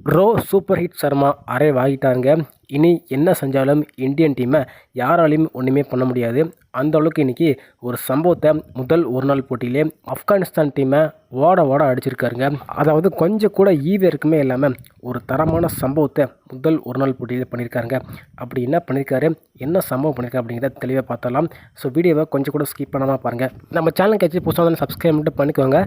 Bro super hit Sharma arrive ஆகிட்டாருங்க. இனி என்ன செஞ்சாலும் இந்தியன் டீமை யாராலையும் ஒன்றுமே பண்ண முடியாது. அந்த அளவுக்கு இன்றைக்கி ஒரு சம்பவத்தை முதல் ஒரு நாள் போட்டியிலே ஆப்கானிஸ்தான் டீமை ஓட அடிச்சிருக்காருங்க. அதாவது கொஞ்சம் கூட ஈவியருக்குமே இல்லாமல் ஒரு தரமான சம்பவத்தை முதல் ஒரு நாள் போட்டியில் பண்ணியிருக்காருங்க. அப்படி என்ன பண்ணியிருக்காரு, என்ன சம்பவம் பண்ணியிருக்காரு அப்படிங்கிறத தெளிவாக பார்த்தலாம். ஸோ வீடியோவை கொஞ்சம் கூட ஸ்கிப் பண்ணாமல் பாருங்கள். நம்ம சேனலுக்கு வச்சு புதுசாக வந்து சப்ஸ்கிரைப் மட்டும் பண்ணிக்கோங்க.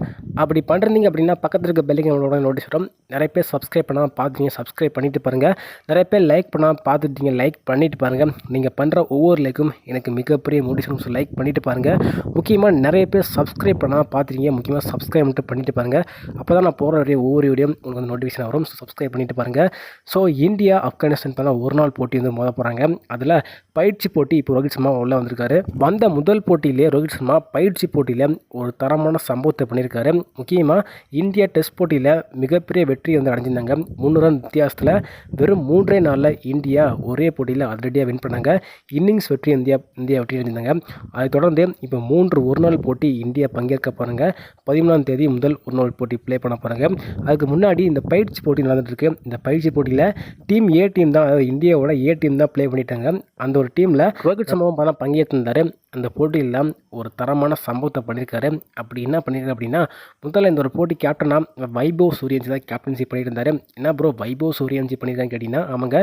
அப்படி பண்ணுறீங்க அப்படின்னா பக்கத்தில் இருக்க பெல்லைக்கனோட நோட்டீஸ் வரும். நிறைய பேர் சப்ஸ்கிரைப் பண்ணாமல் பார்த்துட்டீங்க, சப்ஸ்கிரைப் பண்ணிட்டு பாருங்கள். நிறைய பேர் லைக் பண்ணாமல் பார்த்துட்டீங்க, லைக் பண்ணிட்டு பாருங்கள். நீங்கள் பண்ணுற ஒவ்வொரு லைக்கும் எனக்கு மிகப்பெரிய மோட்டிவேஷன். ஸோ லைக் பண்ணிட்டு பாருங்கள். முக்கியமாக நிறைய பேர் சப்ஸ்கிரைப் பண்ணாமல் பார்த்துட்டீங்க, முக்கியமாக சப்ஸ்கிரைப் மட்டும் பண்ணிட்டு பாருங்கள். அப்போ தான் நான் போகிற ஒவ்வொரு வீடியோ உங்களுக்கு வந்து நோட்டிஃபிகேஷன் வரும். ஸோ சப்ஸ்கிரைப் பண்ணிட்டு பாருங்கள். ஸோ இந்தியா ஆப்கானிஸ்தான் பண்ண ஒரு நாள் போட்டி வந்து மோத போகிறாங்க. அதில் பயிற்சி போட்டி இப்போ ரோஹித் சர்மா உள்ளே வந்திருக்காரு. வந்த முதல் போட்டியிலே ரோஹித் சர்மா பயிற்சி போட்டியில் ஒரு தரமான சம்பவத்தை பண்ணியிருக்காரு. முக்கியமாக இந்தியா டெஸ்ட் போட்டியில் மிகப்பெரிய வெற்றி வந்து அடைஞ்சிருந்தாங்க. 3 ரன் வித்தியாசத்தில் வெறும் 3 நாளில் இந்தியா ஒரே போட்டியில் அதிரடியாக வின் பண்ணாங்க. இன்னிங்ஸ் வெற்றி இந்தியா வெற்றி அடைஞ்சிருந்தாங்க. அதை தொடர்ந்து இப்போ 3 ஒரு நாள் போட்டி இந்தியா பங்கேற்க போகிறாங்க. 13ஆம் தேதி முதல் ஒரு நாள் போட்டி ப்ளே பண்ண போகிறாங்க. அதுக்கு முன்னாடி இந்த பயிற்சி போட்டி நடந்துட்டுருக்கு. இந்த பயிற்சி போட்டியில் டீம் ஏ டீம் தான், அதாவது இந்தியாவோட ஏ டீம் தான் ப்ளே பண்ணிட்டாங்க. அந்த ஒரு டீமில் ரோஹித் சர்மாவும் தான் பங்கேற்றிருந்தார். அந்த போட்டியில் ஒரு தரமான சம்பவத்தை பண்ணியிருக்காரு. அப்படி என்ன பண்ணியிருக்காரு அப்படின்னா, முதல்ல இந்த ஒரு போட்டி கேப்டனாக வைபவ் சூரியவன்சி தான் கேப்டன்சி பண்ணிட்டு இருந்தார். என்ன ப்ரோ வைபவ் சூரியவன்சி பண்ணியிருக்கான்னு கேட்டிங்கன்னா, அவங்க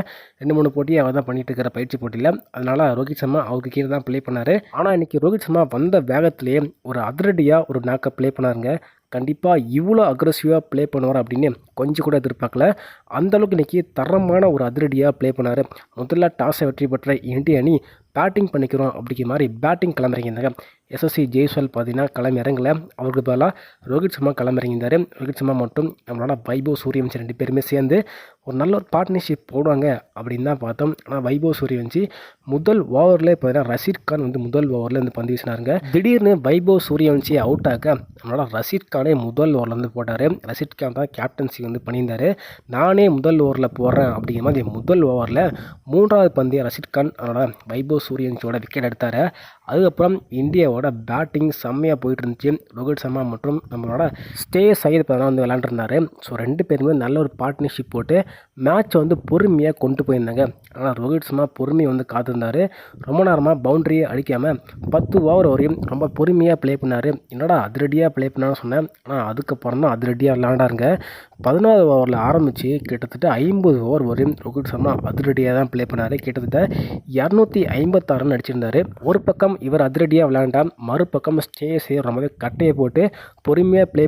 2-3 போட்டியை அவர் தான் பண்ணிட்டு இருக்கிற பயிற்சி போட்டியில். அதனால் ரோஹித் சர்மா அவருக்கு கீழே தான் ப்ளே பண்ணார். ஆனால் இன்றைக்கி ரோஹித் சர்மா வந்த வேகத்திலே ஒரு அதிரடியாக ஒரு நாக்கை ப்ளே பண்ணாருங்க. கண்டிப்பாக இவ்வளோ அக்ரெசிவாக ப்ளே பண்ணுவார் அப்படின்னு கொஞ்சம் கூட எதிர்பார்க்கல. அந்தளவுக்கு இன்றைக்கி தரமான ஒரு அதிரடியாக ப்ளே பண்ணார். முதல்ல டாஸை வெற்றி பெற்ற இந்திய அணி பேட்டிங் பண்ணிக்கிறோம் அப்படிங்கிற மாதிரி பேட்டிங் கிளம்பிறங்கியிருந்தாங்க. எஸ்எஸ்சி ஜெய்ஸ்வால் பார்த்தீங்கன்னா கிளம்பி இறங்கலை. அவருக்கு பதிலாக ரோஹித் சர்மா கிளம்பிறங்கியிருந்தார். ரோஹித் சர்மா மற்றும் நம்மளோட வைபவ் சூரியவன்சி 2 பேருமே சேர்ந்து ஒரு நல்ல ஒரு பார்ட்னர்ஷிப் போடுவாங்க அப்படின்னு தான் பார்த்தோம். ஆனால் வைபவ் சூரியவன்சி முதல் ஓவரில் பார்த்தீங்கன்னா ரஷீத் கான் வந்து முதல் ஓவரில் வந்து பந்து வீசினாருங்க. திடீர்னு வைபவ் சூரியவன்சி அவுட் ஆக நம்மளோட ரஷீத் கானே முதல் ஓவரில் வந்து போட்டார். ரஷீத் கான் தான் கேப்டன்சி வந்து பண்ணியிருந்தார். நானே முதல் ஓவரில் போடுறேன் அப்படிங்கிற மாதிரி முதல் ஓவரில் 3வது பந்தைய ரஷீத் கான் அதனோட வைபவ் சூரியவன்சியோட விக்கெட் எடுத்தார். அதுக்கப்புறம் இந்தியாவோட பேட்டிங் செம்மையாக போயிட்டு இருந்துச்சு. ரோஹித் சர்மா மற்றும் நம்மளோட ஸ்ரேயஸ் ஐயர் வந்து விளாண்டுருந்தார். ஸோ 2 பேருமே நல்ல ஒரு பார்ட்னர்ஷிப் போட்டு மேட்சை வந்து பொறுமையாக கொண்டு போயிருந்தாங்க. ஆனால் ரோஹித் சர்மா பொறுமையை வந்து காத்திருந்தார். ரொம்ப நேரமாக பவுண்டரியை அடிக்காமல் 10 ஓவர் வரையும் ரொம்ப பொறுமையாக ப்ளே பண்ணார். என்னடா அதிரடியாக ப்ளே பண்ணான்னு சொன்னேன். ஆனால் அதுக்கப்புறம் தான் அதிரடியாக விளாண்டாருங்க. 14வது ஓவரில் ஆரம்பித்து கிட்டத்தட்ட 50 ஓவர் வரையும் ரோஹித் சர்மா அதிரடியாக தான் ப்ளே பண்ணார். கிட்டத்தட்ட 256 ரன் அடிச்சிருந்தார். ஒரு பக்கம் இவர் அதிரடியாக விளையாண்டால், மறுபக்கம் ஸ்ரேயஸ் ஐயர் ரொம்பவே கட்டையை போட்டு பொறுமையாக ப்ளே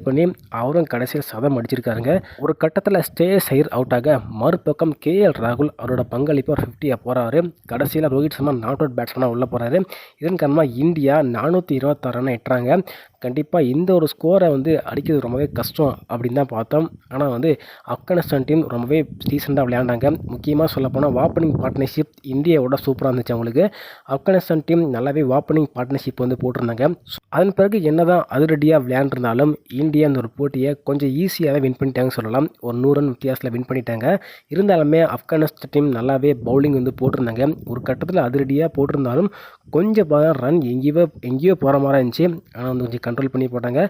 பண்ணி அவரும் கடைசியில் சதம் அடிச்சிருக்காருங்க. ஒரு கட்டத்தில் ஸ்ரேயஸ் ஐயர் அவுட் ஆக மறுபக்கம் KL ராகுல் அவரோட பங்களிப்பு 50 போகிறாரு. கடைசியில் ரோஹித் சர்மா நாட் அவுட் பேட்ஸ்மேனாக உள்ளே போகிறாரு. இதன் காரணமாக இந்தியா 426 ரன் எட்டுறாங்க. கண்டிப்பாக இந்த ஒரு ஸ்கோரை வந்து அடிக்கிறது ரொம்பவே கஷ்டம் அப்படின்னு தான் பார்த்தோம். ஆனால் வந்து ஆப்கானிஸ்தான் டீம் ரொம்பவே டீசெண்டாக விளையாண்டாங்க. முக்கியமாக சொல்லப்போனால் வாப்பனிங் பார்ட்னர்ஷிப் இந்தியாவோட சூப்பராக இருந்துச்சு. அவங்களுக்கு ஆப்கானிஸ்தான் டீம் நல்லாவே வாப்பனிங் பார்ட்னர்ஷிப் வந்து போட்டிருந்தாங்க. அதன் பிறகு என்ன தான் அதிரடியாக விளையாண்டுருந்தாலும் இந்தியா இந்த ஒரு போட்டியை கொஞ்சம் ஈஸியாகவே வின் பண்ணிட்டாங்கன்னு சொல்லலாம். ஒரு 100 ரன் வித்தியாசத்தில் வின் பண்ணிட்டாங்க. இருந்தாலுமே ஆப்கானிஸ்தான் டீம் நல்லாவே பவுலிங் வந்து போட்டிருந்தாங்க. ஒரு கட்டத்தில் அதிரடியாக போட்டிருந்தாலும் கொஞ்சம் ரன் எங்கேயோ போகிற மாதிரி இருந்துச்சு. ஆனால் வந்து கொஞ்சம் கண்ட்ரோல் பண்ணி போட்டாங்க.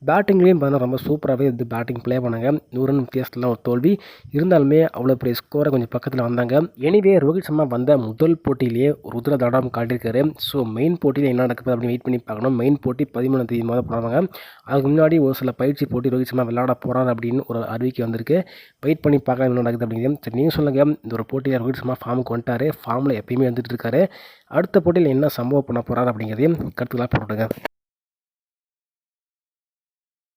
பேட்டிங்லேயும் பார்த்தா ரொம்ப சூப்பராகவே வந்து பேட்டிங் ப்ளே பண்ணாங்க. 100 ரன் வித்தியாசத்துலாம் ஒரு தோல்வி. இருந்தாலுமே அவ்வளோ பெரிய ஸ்கோரை கொஞ்சம் பக்கத்தில் வந்தாங்க. எனிவே ரோஹித் சர்மா வந்த முதல் போட்டியிலேயே ஒரு உதிர தடாரம் காட்டியிருக்காரு. ஸோ மெயின் போட்டியில் என்ன நடக்குது அப்படின்னு வெயிட் பண்ணி பார்க்கணும். மெயின் போட்டி 13ஆம் தேதி போகிறாங்க. அதுக்கு முன்னாடி ஒரு சில பயிற்சி போட்டி ரோஹித் சர்மா விளையாட போகிறார் அப்படின்னு ஒரு அறிவிக்கை வந்திருக்கு. வெயிட் பண்ணி பார்க்கலாம் என்ன நடக்குது அப்படிங்கிறது. சரி நீங்கள் சொல்லுங்கள், இந்த ஒரு போட்டியில் ரோஹித் சர்மா ஃபார்முக்கு வந்துட்டார். ஃபார்மில் எப்பயுமே வந்துட்டு இருக்காரு. அடுத்த போட்டியில் என்ன சம்பவம் பண்ண போகிறார் அப்படிங்கிறதையும் கருத்துக்களாக போட்டுவிடுங்க.